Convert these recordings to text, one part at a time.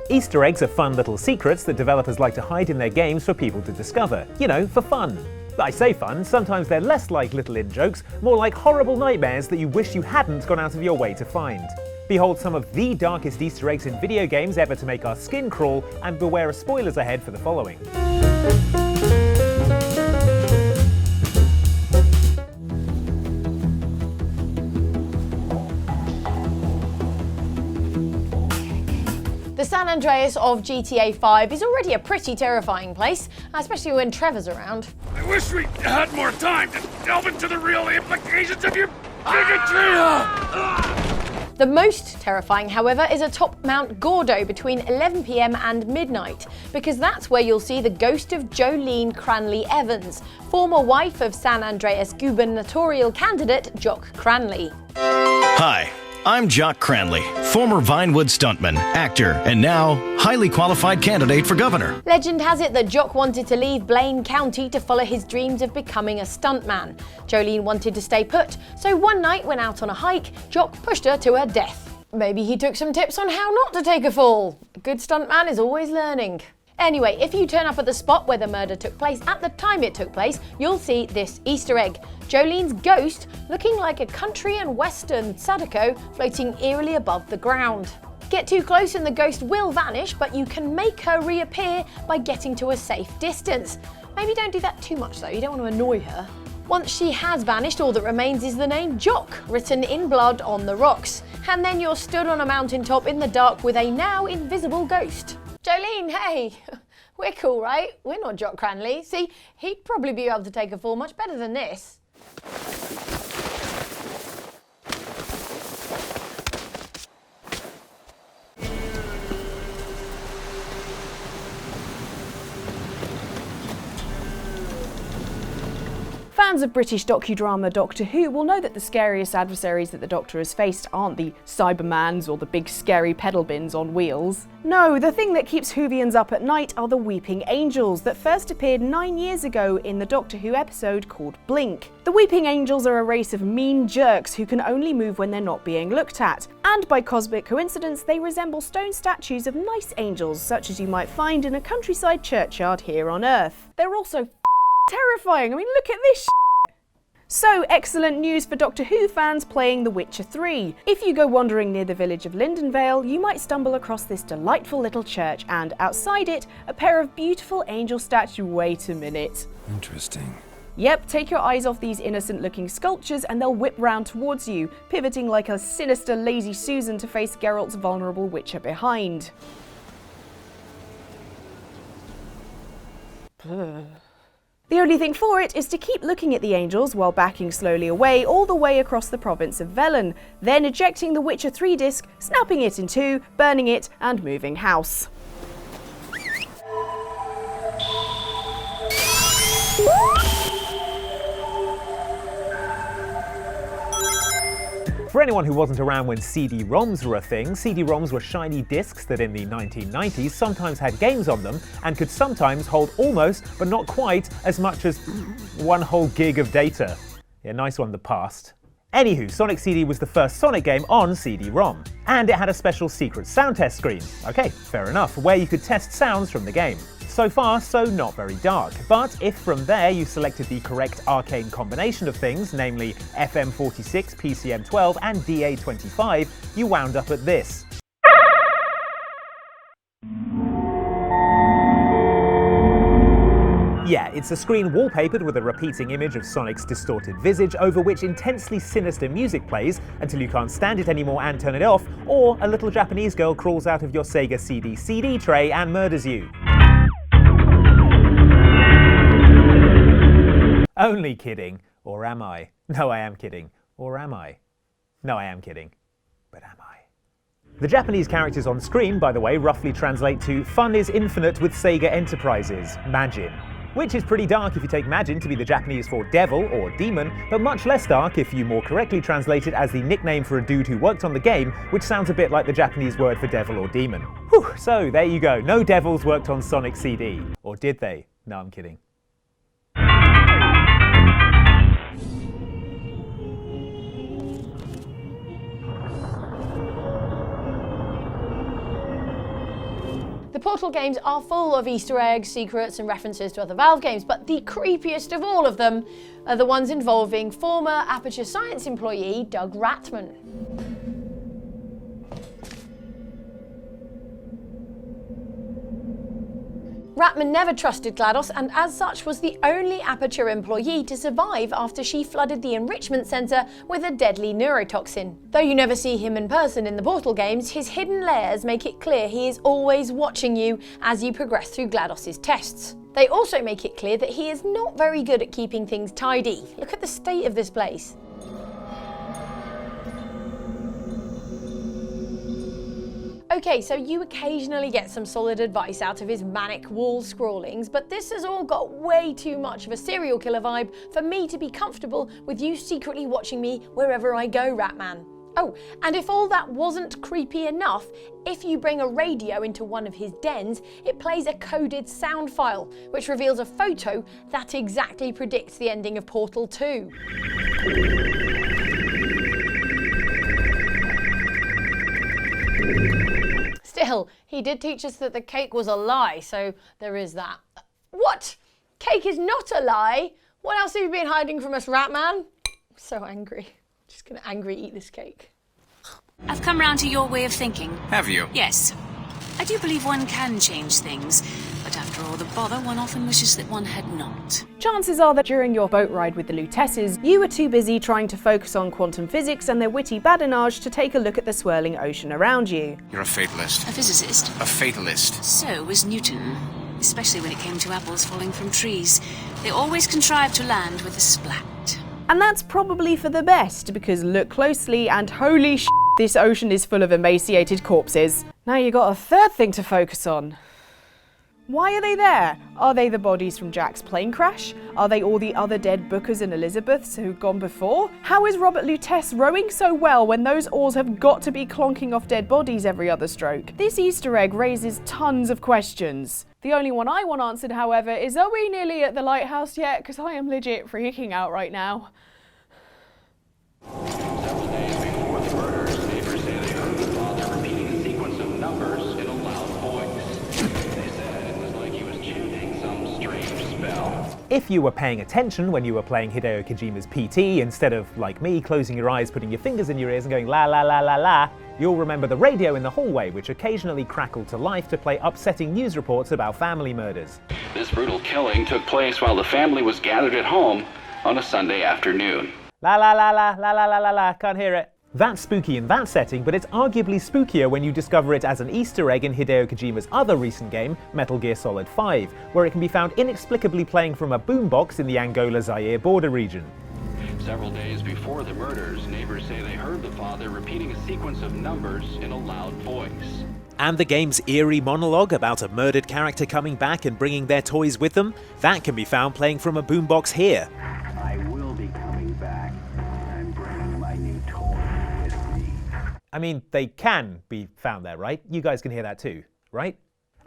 Easter eggs are fun little secrets that developers like to hide in their games for people to discover. You know, for fun. I say fun, sometimes they're less like little in-jokes, more like horrible nightmares that you wish you hadn't gone out of your way to find. Behold some of the darkest Easter eggs in video games ever to make our skin crawl, and beware of spoilers ahead for the following. The San Andreas of GTA 5 is already a pretty terrifying place, especially when Trevor's around. I wish we had more time to delve into the real implications of your bigotry! The most terrifying, however, is atop Mount Gordo between 11 PM and midnight, because that's where you'll see the ghost of Jolene Cranley Evans, former wife of San Andreas gubernatorial candidate Jock Cranley. Hi, I'm Jock Cranley, former Vinewood stuntman, actor, and now highly qualified candidate for governor. Legend has it that Jock wanted to leave Blaine County to follow his dreams of becoming a stuntman. Jolene wanted to stay put, so one night when out on a hike, Jock pushed her to her death. Maybe he took some tips on how not to take a fall. A good stuntman is always learning. Anyway, if you turn up at the spot where the murder took place at the time it took place, you'll see this Easter egg. Jolene's ghost looking like a country and western Sadako floating eerily above the ground. Get too close and the ghost will vanish, but you can make her reappear by getting to a safe distance. Maybe don't do that too much though, you don't want to annoy her. Once she has vanished, all that remains is the name Jock, written in blood on the rocks. And then you're stood on a mountaintop in the dark with a now invisible ghost. Jolene, hey, we're cool, right? We're not Jock Cranley. See, he'd probably be able to take a fall much better than this. Fans of British docudrama Doctor Who will know that the scariest adversaries that the Doctor has faced aren't the Cybermans or the big scary pedal bins on wheels. No, the thing that keeps Whovians up at night are the Weeping Angels that first appeared 9 years ago in the Doctor Who episode called Blink. The Weeping Angels are a race of mean jerks who can only move when they're not being looked at, and by cosmic coincidence they resemble stone statues of nice angels such as you might find in a countryside churchyard here on Earth. They're also terrifying. I mean, look at this shit. So, excellent news for Doctor Who fans playing The Witcher 3. If you go wandering near the village of Lindenvale, you might stumble across this delightful little church and, outside it, a pair of beautiful angel statues. Wait a minute. Interesting. Yep, take your eyes off these innocent-looking sculptures and they'll whip round towards you, pivoting like a sinister lazy Susan to face Geralt's vulnerable Witcher behind. The only thing for it is to keep looking at the angels while backing slowly away all the way across the province of Velen, then ejecting the Witcher 3 disc, snapping it in two, burning it, and moving house. For anyone who wasn't around when CD-ROMs were a thing, CD-ROMs were shiny discs that in the 1990s sometimes had games on them and could sometimes hold almost, but not quite, as much as one whole gig of data. Yeah, nice one, the past. Anywho, Sonic CD was the first Sonic game on CD-ROM, and it had a special secret sound test screen. Okay, fair enough, where you could test sounds from the game. So far, so not very dark, but if from there you selected the correct arcane combination of things, namely FM46, PCM12 and DA25, you wound up at this. Yeah, it's a screen wallpapered with a repeating image of Sonic's distorted visage over which intensely sinister music plays until you can't stand it anymore and turn it off, or a little Japanese girl crawls out of your Sega CD tray and murders you. Only kidding. Or am I? No, I am kidding. Or am I? No, I am kidding. But am I? The Japanese characters on screen, by the way, roughly translate to "Fun is infinite with Sega Enterprises, Majin." Which is pretty dark if you take Majin to be the Japanese for devil or demon, but much less dark if you more correctly translate it as the nickname for a dude who worked on the game, which sounds a bit like the Japanese word for devil or demon. Whew, so there you go. No devils worked on Sonic CD. Or did they? No, I'm kidding. The Portal games are full of Easter eggs, secrets and references to other Valve games, but the creepiest of all of them are the ones involving former Aperture Science employee Doug Ratman. Ratman never trusted GLaDOS and as such was the only Aperture employee to survive after she flooded the enrichment centre with a deadly neurotoxin. Though you never see him in person in the Portal games, his hidden lairs make it clear he is always watching you as you progress through GLaDOS's tests. They also make it clear that he is not very good at keeping things tidy. Look at the state of this place. Okay, so you occasionally get some solid advice out of his manic wall scrawlings, but this has all got way too much of a serial killer vibe for me to be comfortable with you secretly watching me wherever I go, Ratman. Oh, and if all that wasn't creepy enough, if you bring a radio into one of his dens, it plays a coded sound file, which reveals a photo that exactly predicts the ending of Portal 2. Still, he did teach us that the cake was a lie, so there is that. What? Cake is not a lie? What else have you been hiding from us, Ratman? I'm so angry. Just gonna angry eat this cake. I've come round to your way of thinking. Have you? Yes. I do believe one can change things, but after all the bother, one often wishes that one had not. Chances are that during your boat ride with the Lutesses, you were too busy trying to focus on quantum physics and their witty badinage to take a look at the swirling ocean around you. You're a fatalist. A physicist? A fatalist. So was Newton. Especially when it came to apples falling from trees. They always contrived to land with a splat. And that's probably for the best, because look closely and holy sh**, this ocean is full of emaciated corpses. Now you got a third thing to focus on. Why are they there? Are they the bodies from Jack's plane crash? Are they all the other dead Bookers and Elizabeths who've gone before? How is Robert Lutece rowing so well when those oars have got to be clonking off dead bodies every other stroke? This Easter egg raises tons of questions. The only one I want answered, however, is are we nearly at the lighthouse yet? Because I am legit freaking out right now. Several days before the murders, neighbors say they heard the father repeating a sequence of numbers in a loud voice. They said it was like he was chanting some strange spell. If you were paying attention when you were playing Hideo Kojima's PT, instead of, like me, closing your eyes, putting your fingers in your ears and going la la la la la, you'll remember the radio in the hallway, which occasionally crackled to life to play upsetting news reports about family murders. This brutal killing took place while the family was gathered at home on a Sunday afternoon. La la la la la la la la la, can't hear it. That's spooky in that setting, but it's arguably spookier when you discover it as an Easter egg in Hideo Kojima's other recent game, Metal Gear Solid 5, where it can be found inexplicably playing from a boombox in the Angola-Zaire border region. Several days before the murders, neighbors say they heard the father repeating a sequence of numbers in a loud voice. And the game's eerie monologue about a murdered character coming back and bringing their toys with them, that can be found playing from a boombox here. I will be coming back. I'm bringing my new toy with me. I mean, they can be found there, right? You guys can hear that too, right?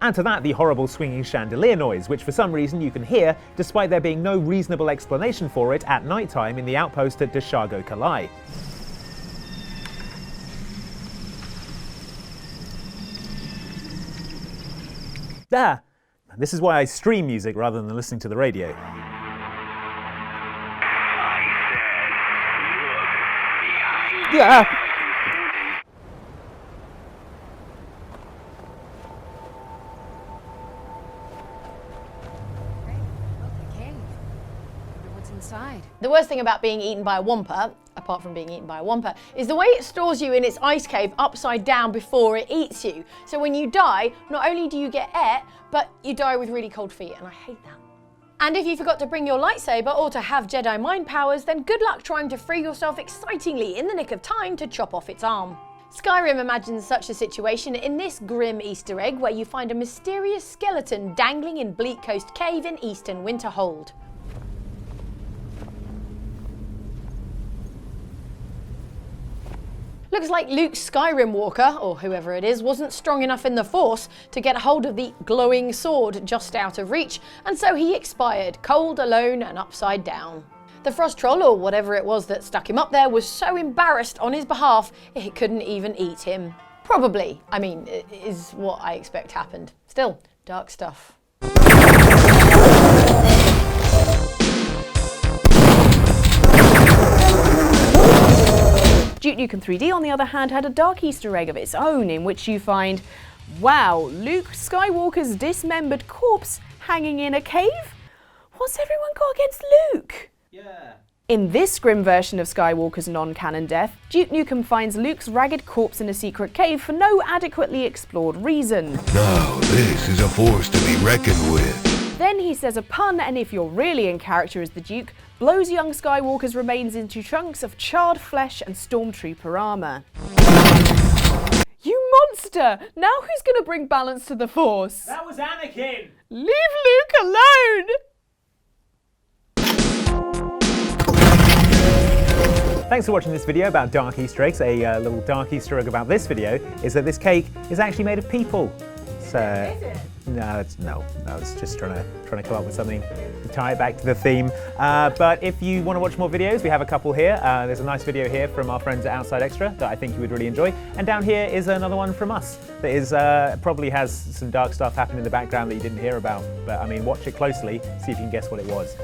And to that, the horrible swinging chandelier noise, which for some reason you can hear, despite there being no reasonable explanation for it at night time in the outpost at Deshago Kalai. Ah, this is why I stream music rather than listening to the radio. Yeah. The worst thing about being eaten by a womper, apart from being eaten by a womper, is the way it stores you in its ice cave upside down before it eats you. So when you die, not only do you get air, but you die with really cold feet, and I hate that. And if you forgot to bring your lightsaber or to have Jedi mind powers, then good luck trying to free yourself excitingly in the nick of time to chop off its arm. Skyrim imagines such a situation in this grim Easter egg where you find a mysterious skeleton dangling in Bleak Coast Cave in Eastern Winterhold. Looks like Luke Skyrim Walker, or whoever it is, wasn't strong enough in the Force to get hold of the glowing sword just out of reach, and so he expired, cold, alone, and upside down. The Frost Troll, or whatever it was that stuck him up there, was so embarrassed on his behalf, it couldn't even eat him. Probably. I mean, it is what I expect happened. Still, dark stuff. Duke Nukem 3D, on the other hand, had a dark Easter egg of its own in which you find, wow, Luke Skywalker's dismembered corpse hanging in a cave? What's everyone got against Luke? Yeah. In this grim version of Skywalker's non-canon death, Duke Nukem finds Luke's ragged corpse in a secret cave for no adequately explored reason. Now this is a force to be reckoned with. Then he says a pun, and if you're really in character as the Duke, blows young Skywalker's remains into chunks of charred flesh and stormtrooper armour. You monster! Now who's gonna bring balance to the Force? That was Anakin! Leave Luke alone! Thanks for watching this video about dark Easter eggs. A little dark Easter egg about this video is that this cake is actually made of people. So, Is it? No, it's just trying to come up with something to tie it back to the theme. But if you want to watch more videos, we have a couple here. There's a nice video here from our friends at Outside Extra that I think you would really enjoy. And down here is another one from us that is probably has some dark stuff happening in the background that you didn't hear about. But I mean, watch it closely, see if you can guess what it was.